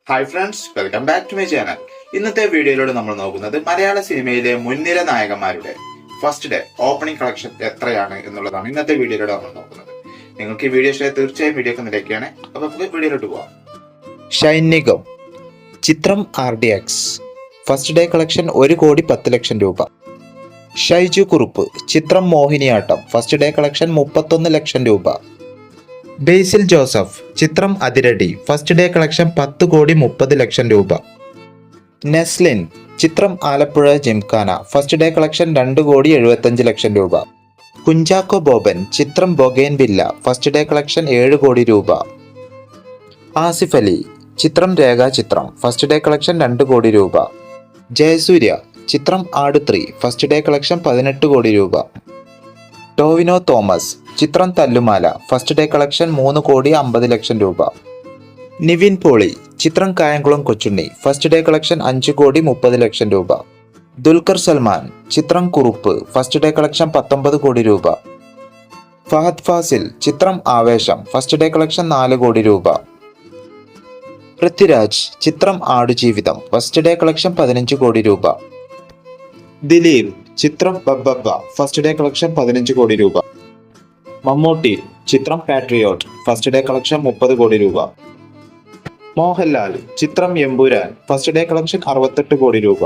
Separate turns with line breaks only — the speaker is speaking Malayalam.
Hi friends, welcome back to my channel. ഇന്നത്തെ വീഡിയോയിലൂടെ നമ്മൾ നോക്കുന്നത് മലയാള സിനിമയിലെ മുൻനിര നായകന്മാരുടെ ഫസ്റ്റ് ഡേ ഓപ്പണിംഗ് കളക്ഷൻ എത്രയാണ് എന്നുള്ളതാണ് ഇന്നത്തെ വീഡിയോയിലൂടെ നമ്മൾ നോക്കുന്നത്. നിങ്ങൾക്ക് ഈ വീഡിയോ ഇഷ്ടമായി തീർച്ചയായും വീഡിയോ ഒക്കെ നിലയ്ക്കുകയാണ്. അപ്പൊ നമുക്ക് വീഡിയോയിലോട്ട് പോവാം.
ഷൈൻ നിഗം ചിത്രം RDX ഫസ്റ്റ് ഡേ കളക്ഷൻ 1,10,00,000 രൂപ. ഷൈജു കുറുപ്പ് ചിത്രം മോഹിനിയാട്ടം ഫസ്റ്റ് ഡേ കളക്ഷൻ 31,00,000 രൂപ. ബേസിൽ ജോസഫ് ചിത്രം അതിരടി ഫസ്റ്റ് ഡേ കളക്ഷൻ 10,30,00,000 രൂപ. നെസ്ലിൻ ചിത്രം Alappuzha gymkhana first day collection 2,75,00,000 രൂപ. കുഞ്ചാക്കോ ബോബൻ ചിത്രം ബൊഗൈൻ വില്ല ഫസ്റ്റ് ഡേ കളക്ഷൻ 7 കോടി രൂപ. ആസിഫ് അലി ചിത്രം രേഖാചിത്രം ഫസ്റ്റ് ഡേ കളക്ഷൻ 2 കോടി രൂപ. ജയസൂര്യ ചിത്രം ആട് 3 ഫസ്റ്റ് ഡേ കളക്ഷൻ 18 കോടി രൂപ. ടോവിനോ തോമസ് ചിത്രം തല്ലുമാല ഫസ്റ്റ് ഡേ കളക്ഷൻ 3,50,00,000 രൂപ. നിവിൻ പോളി ചിത്രം Kayamkulam Kochunni first day collection 5,30,00,000 രൂപ. ദുൽഖർ സൽമാൻ ചിത്രം കുറുപ്പ് ഫസ്റ്റ് ഡേ കളക്ഷൻ 19 കോടി രൂപ. ഫഹദ് ഫാസിൽ ചിത്രം ആവേശം ഫസ്റ്റ് ഡേ കളക്ഷൻ 4 കോടി രൂപ. പൃഥ്വിരാജ് ചിത്രം ആടുജീവിതം ഫസ്റ്റ് ഡേ കളക്ഷൻ 15 കോടി രൂപ. ദിലീപ് ചിത്രം ബബ്ബബ്ബ ഫസ്റ്റ് ഡേ കളക്ഷൻ 15 കോടി രൂപ. മമ്മൂട്ടി ചിത്രം പാട്രിയോട്ട് ഫസ്റ്റ് ഡേ കളക്ഷൻ 30 കോടി രൂപ. മോഹൻലാൽ ചിത്രം എമ്പുരാൻ ഫസ്റ്റ് ഡേ കളക്ഷൻ 68 കോടി രൂപ.